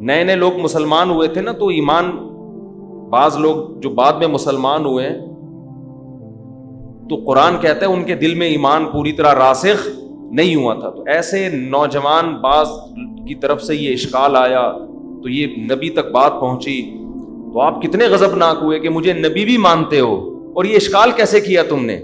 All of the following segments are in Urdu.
نئے نئے لوگ مسلمان ہوئے تھے نا، تو ایمان، بعض لوگ جو بعد میں مسلمان ہوئے ہیں تو قرآن کہتا ہے ان کے دل میں ایمان پوری طرح راسخ نہیں ہوا تھا. تو ایسے نوجوان بعض کی طرف سے یہ اشکال آیا تو یہ نبی تک بات پہنچی، تو آپ کتنے غضبناک ہوئے کہ مجھے نبی بھی مانتے ہو اور یہ اشکال کیسے کیا تم نے.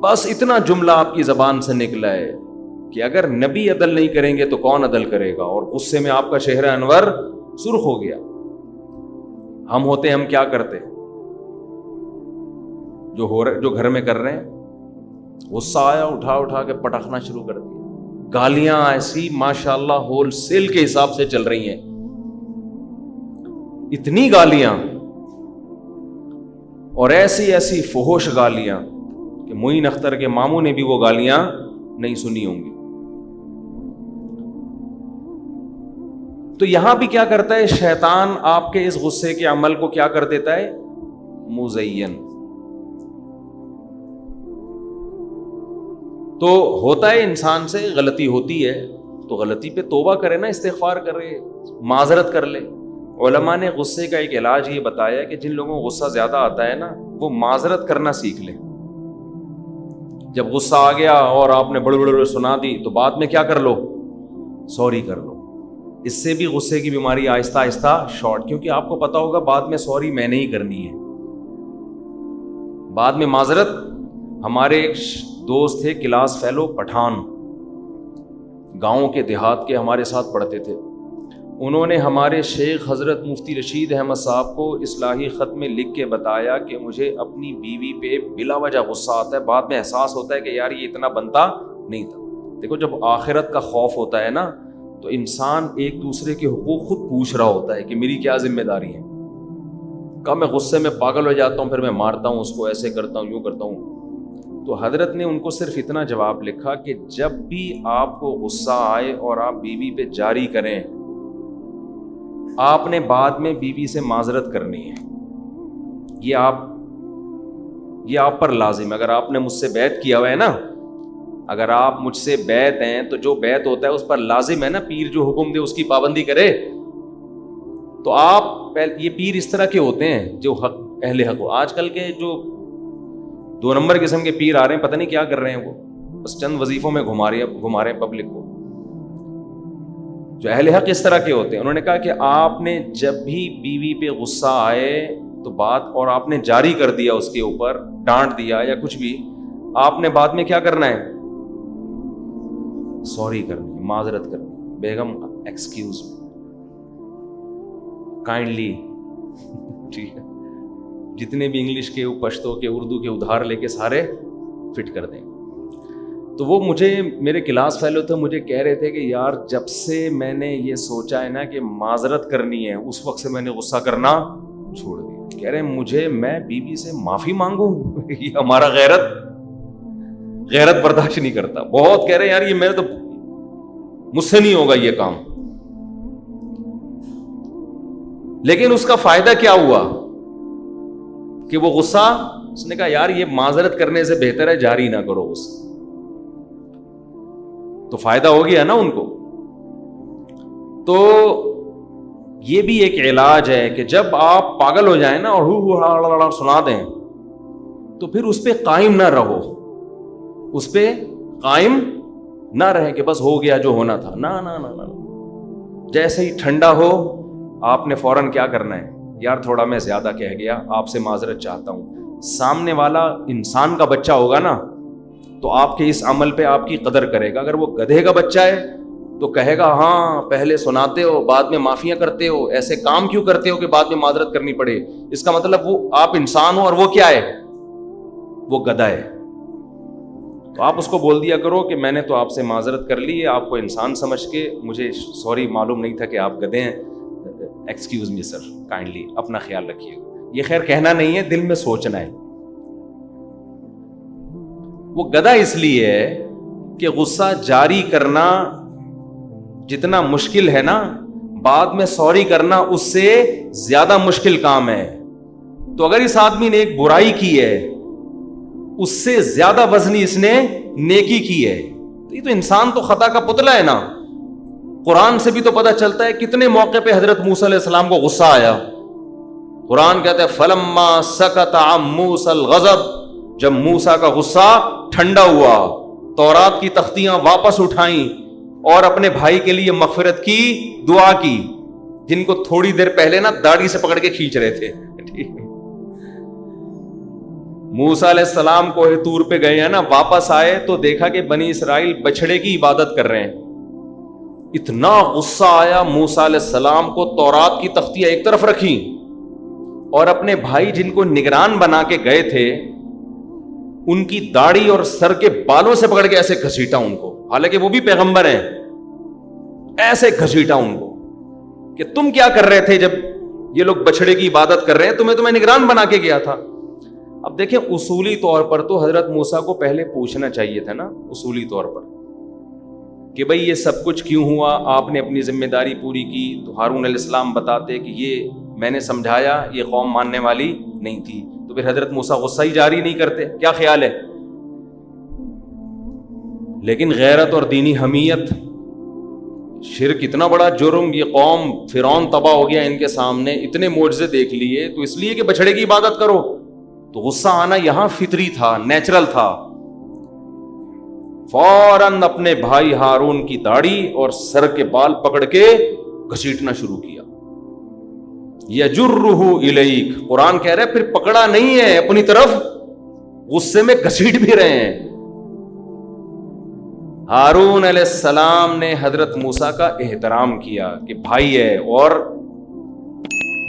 بس اتنا جملہ آپ کی زبان سے نکلا ہے کہ اگر نبی عدل نہیں کریں گے تو کون عدل کرے گا، اور غصے میں آپ کا چہرہ انور سرخ ہو گیا. ہم ہوتے ہم کیا کرتے، جو گھر میں کر رہے ہیں، غصہ آیا اٹھا کے پٹخنا شروع کر دیا. گالیاں ایسی ماشاءاللہ ہول سیل کے حساب سے چل رہی ہیں، اتنی گالیاں اور ایسی فحش گالیاں کہ معین اختر کے ماموں نے بھی وہ گالیاں نہیں سنی ہوں گی. تو یہاں بھی کیا کرتا ہے شیطان، آپ کے اس غصے کے عمل کو کیا کر دیتا ہے، مزین. تو ہوتا ہے انسان سے غلطی ہوتی ہے تو غلطی پہ توبہ کرے نا، استغفار کرے، معذرت کر لے. علماء نے غصے کا ایک علاج یہ بتایا کہ جن لوگوں کو غصہ زیادہ آتا ہے نا، وہ معذرت کرنا سیکھ لیں. جب غصہ آ گیا اور آپ نے بڑے سنا دی تو بعد میں کیا کر لو، سوری کر لو. اس سے بھی غصے کی بیماری آہستہ آہستہ شارٹ، کیونکہ آپ کو پتا ہوگا بعد میں سوری میں نہیں کرنی ہے، بعد میں معذرت. ہمارے ایک دوست تھے کلاس فیلو پٹھان، گاؤں کے دیہات کے ہمارے ساتھ پڑھتے تھے. انہوں نے ہمارے شیخ حضرت مفتی رشید احمد صاحب کو اصلاحی خط میں لکھ کے بتایا کہ مجھے اپنی بیوی پہ بلا وجہ غصہ آتا ہے، بعد میں احساس ہوتا ہے کہ یار یہ اتنا بنتا نہیں تھا. دیکھو جب آخرت کا خوف ہوتا ہے نا تو انسان ایک دوسرے کے حقوق خود پوچھ رہا ہوتا ہے کہ میری کیا ذمہ داری ہے. کب میں غصے میں پاگل ہو جاتا ہوں، پھر میں مارتا ہوں اس کو، ایسے کرتا ہوں، یوں کرتا ہوں. تو حضرت نے ان کو صرف اتنا جواب لکھا کہ جب بھی آپ کو غصہ آئے اور آپ بیوی پہ جاری کریں، آپ نے بعد میں بیوی سے معذرت کرنی ہے. یہ آپ پر لازم ہے. اگر آپ نے مجھ سے بیعت کیا ہوا ہے نا، اگر آپ مجھ سے بیعت ہیں تو جو بیعت ہوتا ہے اس پر لازم ہے نا، پیر جو حکم دے اس کی پابندی کرے. تو آپ یہ پیر اس طرح کے ہوتے ہیں جو حق اہل حق ہو. آج کل کے جو 2 نمبر قسم کے پیر آ رہے ہیں، پتہ نہیں کیا کر رہے ہیں، وہ بس چند وظیفوں میں گھما رہے ہیں پبلک کو. جو اہل حق اس طرح کے ہوتے ہیں. انہوں نے کہا کہ آپ نے جب بھی بیوی پہ غصہ آئے تو بات، اور آپ نے جاری کر دیا اس کے اوپر، ڈانٹ دیا یا کچھ بھی، آپ نے بعد میں کیا کرنا ہے، سوری کرنی، معذرت کرنی. بیگم ایکسکیوز کائنڈلی، ٹھیک ہے. جتنے بھی انگلش کے، پشتو کے، اردو کے ادھار لے کے سارے فٹ کر دیں. تو وہ مجھے، میرے کلاس فیلو تھے، مجھے کہہ رہے تھے کہ یار جب سے میں نے یہ سوچا ہے نا کہ معذرت کرنی ہے، اس وقت سے میں نے غصہ کرنا چھوڑ دیا. کہہ رہے ہیں میں بیوی سے معافی مانگوں، یہ ہمارا غیرت برداشت نہیں کرتا. بہت کہہ رہے ہیں یار یہ میرے تو مجھ سے نہیں ہوگا یہ کام. لیکن اس کا فائدہ کیا ہوا کہ وہ غصہ، اس نے کہا یار یہ معذرت کرنے سے بہتر ہے جاری نہ کرو غصہ. تو فائدہ ہو گیا نا ان کو. تو یہ بھی ایک علاج ہے کہ جب آپ پاگل ہو جائیں نا اور سنا دیں تو پھر اس پہ قائم نہ رہو، اس پہ قائم نہ رہیں کہ بس ہو گیا جو ہونا تھا. نہ جیسے ہی ٹھنڈا ہو آپ نے فوراً کیا کرنا ہے، یار تھوڑا میں زیادہ کہہ گیا، آپ سے معذرت چاہتا ہوں. سامنے والا انسان کا بچہ ہوگا نا تو آپ کے اس عمل پہ آپ کی قدر کرے گا. اگر وہ گدھے کا بچہ ہے تو کہے گا ہاں پہلے سناتے ہو بعد میں معافیاں کرتے ہو، ایسے کام کیوں کرتے ہو کہ بعد میں معذرت کرنی پڑے. اس کا مطلب وہ آپ انسان ہو اور وہ کیا ہے، وہ گدھا ہے. تو آپ اس کو بول دیا کرو کہ میں نے تو آپ سے معذرت کر لی ہے، آپ کو انسان سمجھ کے، مجھے سوری معلوم نہیں تھا کہ آپ گدھے ہیں، ایکسکیوز می سر، کائنڈلی اپنا خیال رکھیے. یہ خیر کہنا نہیں ہے، دل میں سوچنا ہے. وہ گدھا اس لیے ہے کہ غصہ جاری کرنا جتنا مشکل ہے نا، بعد میں سوری کرنا اس سے زیادہ مشکل کام ہے. تو اگر اس آدمی نے ایک برائی کی ہے، اس سے زیادہ وزنی اس نے نیکی کی ہے، تو یہ تو انسان تو خطا کا پتلا ہے نا. قرآن سے بھی تو پتہ چلتا ہے کتنے موقع پہ حضرت موسیٰ علیہ السلام کو غصہ آیا. قرآن کہتا ہے فلما سکت عن موسیٰ الغضب، جب موسیٰ کا غصہ ٹھنڈا ہوا، تورات کی تختیاں واپس اٹھائیں اور اپنے بھائی کے لیے مغفرت کی دعا کی، جن کو تھوڑی دیر پہلے نا داڑھی سے پکڑ کے کھینچ رہے تھے. موسیٰ علیہ السلام کوہ طور پہ گئے ہیں نا، واپس آئے تو دیکھا کہ بنی اسرائیل بچھڑے کی عبادت کر رہے ہیں. اتنا غصہ آیا موسیٰ علیہ السلام کو، تورات کی تختیاں ایک طرف رکھی اور اپنے بھائی جن کو نگران بنا کے گئے تھے ان کی داڑھی اور سر کے بالوں سے پکڑ کے ایسے گھسیٹا ان کو، حالانکہ وہ بھی پیغمبر ہیں، ایسے گھسیٹا ان کو کہ تم کیا کر رہے تھے جب یہ لوگ بچھڑے کی عبادت کر رہے ہیں، تمہیں نگران بنا کے گیا تھا. اب دیکھیں اصولی طور پر تو حضرت موسیٰ کو پہلے پوچھنا چاہیے تھا نا، اصولی طور پر کہ بھئی یہ سب کچھ کیوں ہوا، آپ نے اپنی ذمہ داری پوری کی تو ہارون علیہ السلام بتاتے کہ یہ میں نے سمجھایا، یہ قوم ماننے والی نہیں تھی، تو پھر حضرت موسیٰ غصہ ہی جاری نہیں کرتے. کیا خیال ہے؟ لیکن غیرت اور دینی حمیت، شرک اتنا بڑا جرم، یہ قوم فرعون تباہ ہو گیا ان کے سامنے، اتنے معجزے دیکھ لیے تو اس لیے کہ بچھڑے کی عبادت کرو، تو غصہ آنا یہاں فطری تھا، نیچرل تھا. فوراً اپنے بھائی ہارون کی داڑھی اور سر کے بال پکڑ کے گھسیٹنا شروع کیا. یجرہ الیک، قرآن کہہ رہا ہے پھر پکڑا نہیں ہے اپنی طرف، غصے میں گھسیٹ بھی رہے ہیں. ہارون علیہ السلام نے حضرت موسیٰ کا احترام کیا کہ بھائی ہے اور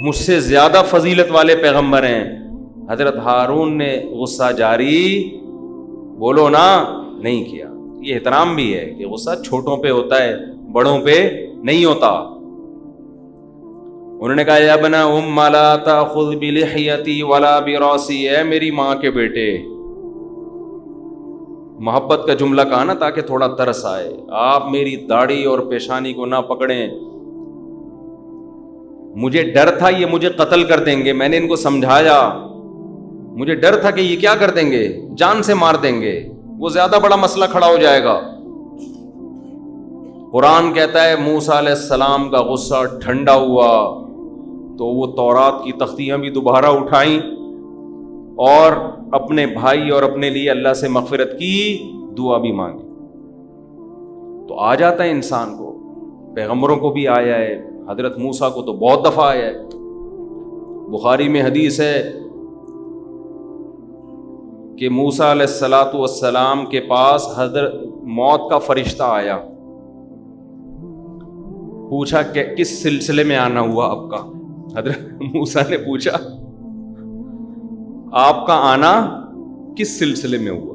مجھ سے زیادہ فضیلت والے پیغمبر ہیں. حضرت ہارون نے غصہ جاری بولو نا نہیں کیا. یہ احترام بھی ہے کہ غصہ چھوٹوں پہ ہوتا ہے، بڑوں پہ نہیں ہوتا. انہوں نے کہا یا ابن ام لا تاخذ بلحیتی ولا براسی، اے میری ماں کے بیٹے، محبت کا جملہ کہا نا تاکہ تھوڑا ترس آئے، آپ میری داڑھی اور پیشانی کو نہ پکڑیں. مجھے ڈر تھا یہ مجھے قتل کر دیں گے، میں نے ان کو سمجھایا، مجھے ڈر تھا کہ یہ کیا کر دیں گے، جان سے مار دیں گے، وہ زیادہ بڑا مسئلہ کھڑا ہو جائے گا. قرآن کہتا ہے موسیٰ علیہ السلام کا غصہ ٹھنڈا ہوا تو وہ تورات کی تختیاں بھی دوبارہ اٹھائیں اور اپنے بھائی اور اپنے لیے اللہ سے مغفرت کی دعا بھی مانگی. تو آ جاتا ہے انسان کو، پیغمبروں کو بھی آیا ہے، حضرت موسیٰ کو تو بہت دفعہ آیا ہے. بخاری میں حدیث ہے کہ موسیٰ علیہ السلام کے پاس حضرت موت کا فرشتہ آیا، پوچھا کہ کس سلسلے میں آنا ہوا آپ کا. حضرت موسیٰ نے پوچھا آپ کا آنا کس سلسلے میں ہوا؟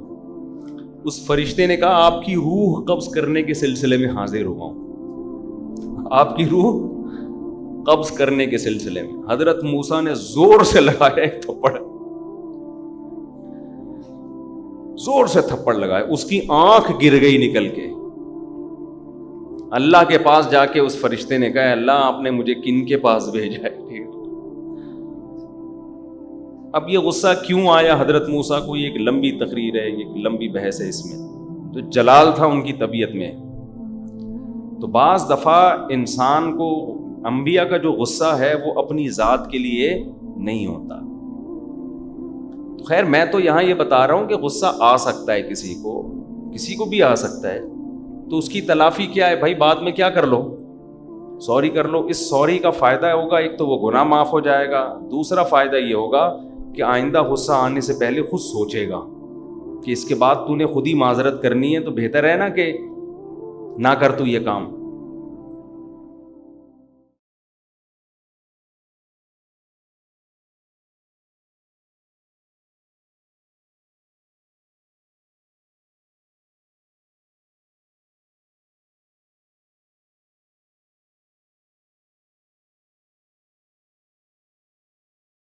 اس فرشتے نے کہا آپ کی روح قبض کرنے کے سلسلے میں حاضر ہوا ہوں، آپ کی روح قبض کرنے کے سلسلے میں. حضرت موسیٰ نے زور سے لگایا ایک تھپڑ، زور سے تھپڑ لگایا، اس کی آنکھ گر گئی نکل کے. اللہ کے پاس جا کے اس فرشتے نے کہا اللہ آپ نے مجھے کن کے پاس بھیجا ہے. اب یہ غصہ کیوں آیا حضرت موسیٰ کو، یہ ایک لمبی تقریر ہے، ایک لمبی بحث ہے اس میں، جو جلال تھا ان کی طبیعت میں. تو بعض دفعہ انسان کو انبیاء کا جو غصہ ہے وہ اپنی ذات کے لیے نہیں ہوتا. تو خیر میں تو یہاں یہ بتا رہا ہوں کہ غصہ آ سکتا ہے کسی کو بھی آ سکتا ہے، تو اس کی تلافی کیا ہے بھائی؟ بعد میں کیا کر لو، سوری کر لو. اس سوری کا فائدہ ہوگا ایک تو وہ گناہ معاف ہو جائے گا، دوسرا فائدہ یہ ہوگا کہ آئندہ غصہ آنے سے پہلے خود سوچے گا کہ اس کے بعد تو نے خود ہی معذرت کرنی ہے، تو بہتر ہے نا کہ نہ کر تو یہ کام.